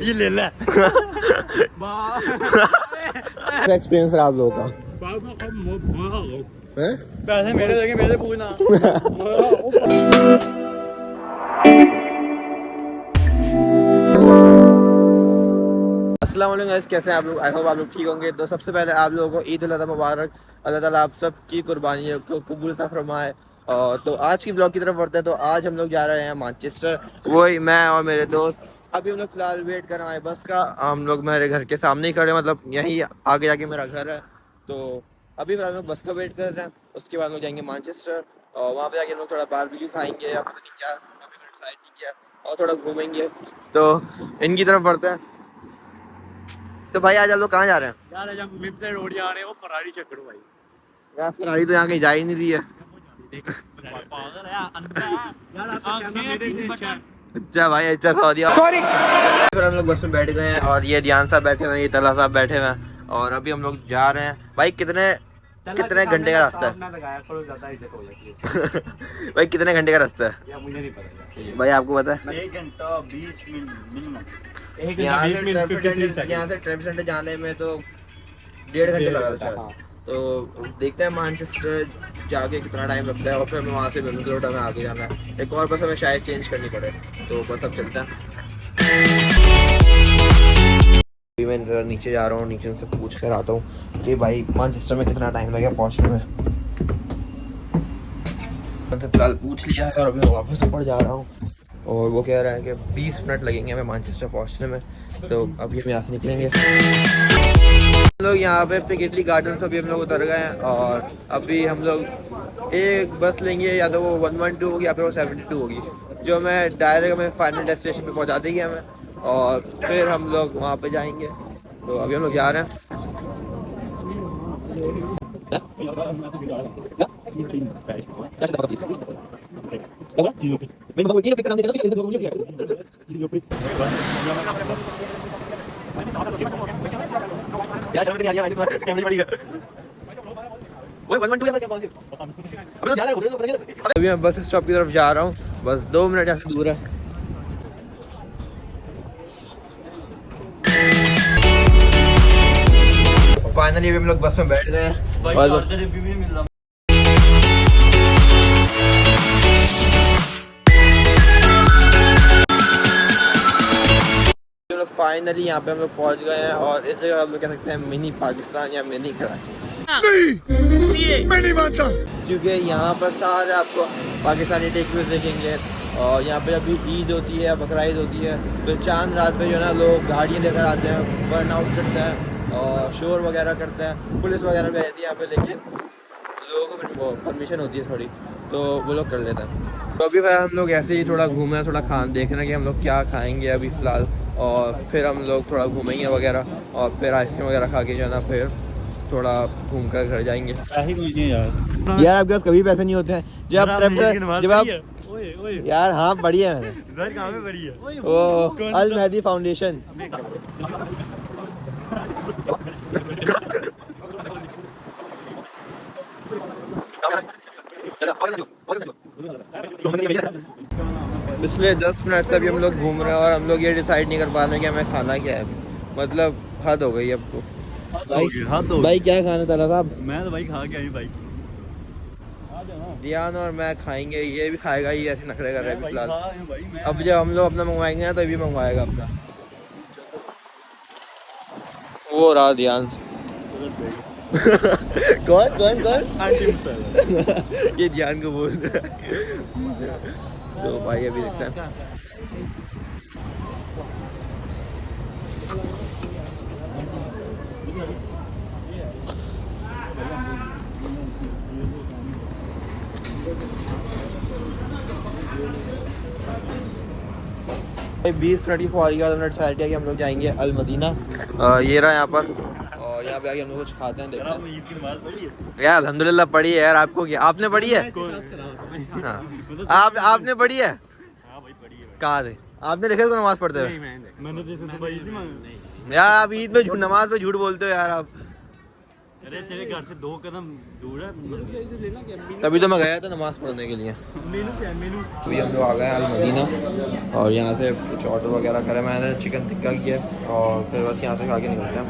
ये ले ले। एक्सपीरियंस रहा आप लोगों का? पैसे मेरे लगे, मेरे पूछना। अस्सलाम वालेकुम गाइस, कैसे हैं आप लोग? आई होप आप लोग ठीक होंगे। तो सबसे पहले आप लोगों को ईद उल अज़हा मुबारक। अल्लाह ताला आप सब की कुर्बानियों को कबूल फरमाए। तो आज की ब्लॉग की तरफ बढ़ते हैं। तो आज हम लोग जा रहे हैं मैनचेस्टर, वही मैं और मेरे दोस्त। अभी हम लोग फिलहाल वेट कर रहे हैं बस का। हम लोग मेरे घर के सामने ही खड़े हैं, मतलब यहीं आगे जाके मेरा घर है। तो अभी फिलहाल लोग बस का वेट कर रहे हैं। उसके बाद लोग जाएंगे मैनचेस्टर और वहाँ पे जाके हम लोग थोड़ा बारबेक्यू खाएंगे या पता नहीं क्या, अभी डिसाइड नहीं किया, और थोड़ा घूमेंगे। तो इनकी तरफ बढ़ते हैं। तो भाई आज आप लोग कहाँ जा रहे हैं? यार जब मिडनाइट रोड जा रहे हैं वो फरारी चक्कर भाई। यार फरारी तो यहाँ कहीं जा ही नहीं रही है। पागल है अंधा है यार, आपका अच्छा भाई, अच्छा सॉरी फिर हम लोग बस में बैठ गए हैं और ये ध्यान साहब बैठे हुए हैं, ये तला साहब बैठे हुए हैं और अभी हम लोग जा रहे हैं। भाई कितने घंटे का रास्ता है? भाई कितने घंटे का रास्ता है? मुझे नहीं पता भाई आपको पता है? 1 घंटा 20 मिनट मिनिमम। यहाँ से ट्रैफिक सेंटर जाने में तो 1.5 घंटे लगा था शायद। तो देखते हैं मैनचेस्टर जाके कितना टाइम लगता है और फिर हमें वहाँ से मिनेसोटा में आगे जाना है। एक और बस हमें शायद चेंज करनी पड़े, तो बस अब चलते हैं। अभी मैं ज़रा नीचे जा रहा हूँ, नीचे उनसे पूछ कर आता हूँ कि भाई मैनचेस्टर में कितना टाइम लगेगा पहुँचने में। तो फिलहाल पूछ लिया है और अभी मैं वापस ऊपर जा रहा हूँ और वो कह रहा है कि 20 मिनट लगेंगे हमें मैनचेस्टर पहुँचने में। तो अभी हम यहाँ से निकलेंगे। हम लोग यहाँ पे पिकेटली गार्डन पे अभी हम लोग उतर गए हैं और अभी हम लोग एक बस लेंगे, या तो वो 112 होगी या फिर वो 72 होगी, जो हमें डायरेक्ट हमें फाइनल डेस्टिनेशन पे पहुँचा देगी हमें और फिर हम लोग वहाँ पे जाएंगे। तो अभी हम लोग जा रहे हैं। अभी मैं बस स्टॉप की तरफ जा रहा हूँ, बस 2 मिनट यहाँ से दूर है। फाइनली हम लोग बस में बैठ गए हैं। फाइनली यहाँ पे हम लोग पहुँच गए हैं और इस जगह हम लोग कह सकते हैं मिनी पाकिस्तान या मिनी कराची। नहीं, मैं नहीं मानता, क्योंकि यहाँ पर सारे आपको पाकिस्तानी टेकवेज देखेंगे और यहाँ पे जब भी ईद होती है या बकरा ईद होती है तो चांद रात पे जो है ना लोग गाड़ियाँ लेकर आते हैं, बर्न आउट करते हैं और शोर वगैरह करते हैं। पुलिस वगैरह भी रहती है यहाँ पे, लेकिन लोगों को परमिशन होती है थोड़ी, तो वो लोग कर लेते हैं। तो अभी भाई हम लोग ऐसे ही थोड़ा घूमे, थोड़ा देख रहे हैं कि हम लोग क्या खाएंगे अभी फ़िलहाल, और फिर हम लोग थोड़ा घूमेंगे वगैरह और फिर आइसक्रीम वगैरह खा के जो है ना फिर थोड़ा घूम कर घर जाएंगे। यार आपके पास कभी पैसे नहीं होते हैं जब आप यार। हाँ बढ़िया है, वो अल मेहदी फाउंडेशन। पिछले 10 मिनट से अभी हम लोग घूम रहे हैं और हम लोग ये डिसाइड नहीं कर पा रहे हैं कि हमें खाना क्या है। मतलब हद हो गई अब तो। भाई क्या खाना था साहब? मैं तो भाई खा के आई भाई। दियान और मैं खाएंगे, ये भी खाएगा, ये ऐसे नखरे कर रहे हैं फिलहाल। अब जब हम लोग अपना मंगवाएंगे तो ये मंगवाएगा अपना। वो रहा ध्यान से। कौन कौन कौन? ये ध्यान को बोल रहा है। तो भाई अभी देखते हैं। भाई 20 मिनट की ख्वारी के बाद मिनट साइड कि हम लोग जाएंगे अल मदीना। ये रहा यहाँ पर और यहाँ पे आके हम लोग कुछ खाते हैं, देखते हैं। यार अल्हम्दुलिल्लाह पढ़ी है यार। आपको क्या, आपने पढ़ी है? हाँ आपने पढ़ी है? कहाँ से आपने देखा नमाज पढ़ते हुए? मैंने। यार आप ईद में नमाज पे झूठ बोलते हो यार आप। अरे तेरे घर से 2 कदम दूर है तभी तो मैं गया था नमाज पढ़ने के लिए। मेनू क्या है मेनू? अभी हम लोग आ गए हैं अल मदीना और यहाँ से कुछ ऑर्डर वगैरह करा। मैंने चिकन टिक्का किया और फिर बस यहाँ से खा के निकलते हैं,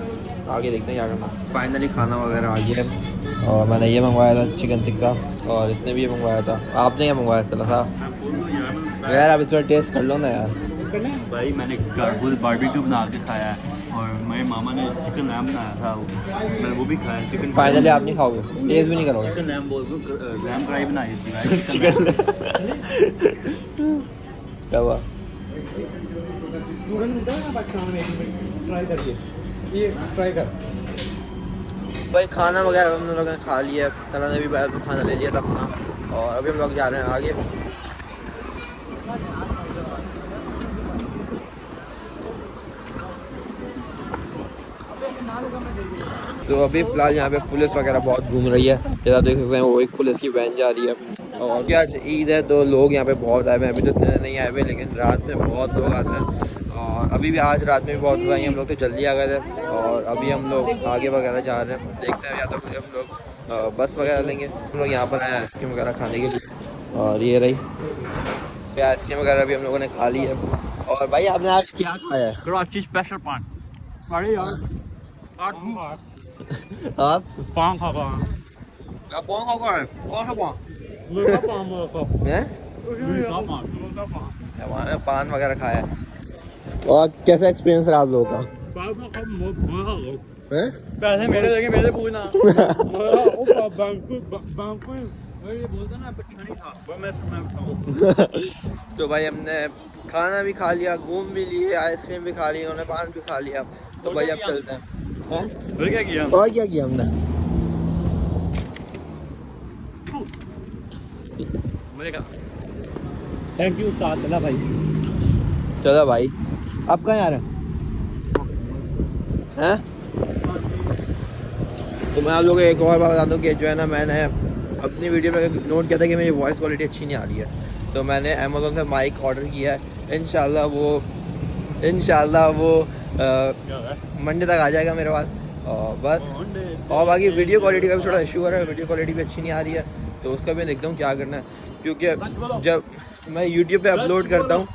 आगे देखते हैं क्या करना। फाइनली खाना वगैरह आ गया है और मैंने ये मंगवाया था चिकन टिक्का और इसने भी ये मंगवाया था। आपने क्या मंगवाया चला था यार? आप थोड़ा टेस्ट कर लो ना यार। भाई मैंने कारबूल बारबेक्यू बना के खाया है और मेरे मामा ने चिकन लैम बनाया था, मैं वो भी खाया। चिकन फाइनली आप नहीं खाओगे, टेस्ट भी नहीं करोगे? चिकन लैम बोल लैम कढ़ाई बनाई थी भाई। चिकन क्या हुआ? भाई खाना वगैरह हम लोगों ने खा लिया, तला ने भी बाहर को खाना ले लिया था अपना और अभी हम लोग जा रहे हैं आगे। तो अभी फिलहाल यहाँ पे पुलिस वगैरह बहुत घूम रही है, जैसा देख सकते हैं वो एक पुलिस की वैन जा रही है। और क्या आज ईद है तो लोग यहाँ पे बहुत आए हुए हैं, अभी तो इतने नहीं आए हुए लेकिन रात में बहुत लोग आते हैं और अभी भी आज रात में भी बहुत लोग आए हैं। हम लोग तो जल्दी आ गए थे और अभी हम लोग आगे वगैरह जा रहे हैं, देखते हैं या तो हम लोग बस वगैरह लेंगे। हम लोग यहाँ पर आए आइसक्रीम वगैरह खाने के लिए और ये रही आइसक्रीम वगैरह भी हम लोगों ने खा ली है। और भाई आपने आज क्या खाया है? कराची स्पेशल पान। अरे यार आप पान खा पा आप कौन खा है? कौन सा पान मेरा पान मेरा है? मेरा पान हमारे पान वगैरह खाया है। और कैसा एक्सपीरियंस रहा आप लोगों का? हैं? पैसे मेरे देंगे, मेरे से पूछना। ये बोलता ना पठानी था वो मैं उठाऊं। तो भाई हमने खाना भी खा लिया, घूम भी लिए, आइसक्रीम भी खा ली, उन्होंने पान भी खा लिया। तो भाई अब चलते हैं। और क्या किया? और क्या किया हमने? मैंने कहा थैंक यू उस्ताद। चला भाई, चलो भाई आप कहाँ आ रहे हैं? तो मैं आप लोगों को एक और बात बता दूँ कि जो है ना, मैंने अपनी वीडियो में नोट किया था कि मेरी वॉइस क्वालिटी अच्छी नहीं आ रही है, तो मैंने अमेज़ोन से माइक ऑर्डर किया है। इंशाल्लाह वो मंडे तक आ जाएगा मेरे पास और बस। और बाकी वीडियो क्वालिटी का भी थोड़ा इशू हो रहा है, वीडियो क्वालिटी भी अच्छी नहीं आ रही है, तो उसका भी देखता हूँ क्या करना है। क्योंकि जब मैं यूट्यूब पे अपलोड करता हूँ,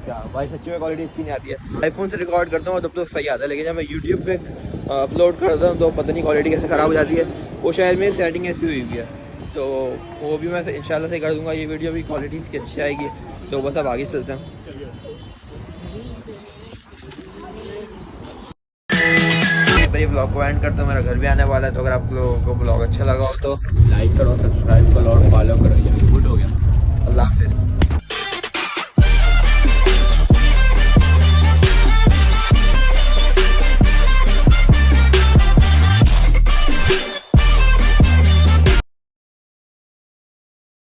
क्या भाई सच्ची में क्वालिटी अच्छी नहीं आती है। आईफोन से रिकॉर्ड करता हूँ तब तो सही आता है, लेकिन जब मैं यूट्यूब पे अपलोड करता हूँ तो पता नहीं क्वालिटी कैसे ख़राब हो जाती है। वो शायद मेरी सेटिंग ऐसी हुई है, तो वो भी मैं इंशाल्लाह से कर दूँगा। ये वीडियो भी क्वालिटी इसकी अच्छी आएगी, तो बस अब आगे चलते हैं। ये ब्लॉग को एंड करता हूँ, मेरा घर भी आने वाला है। तो अगर आप लोगों को ब्लॉग अच्छा लगा हो तो लाइक करो, सब्सक्राइब करो और फॉलो करो। ये गुड हो गया। अल्लाह हाफिज़।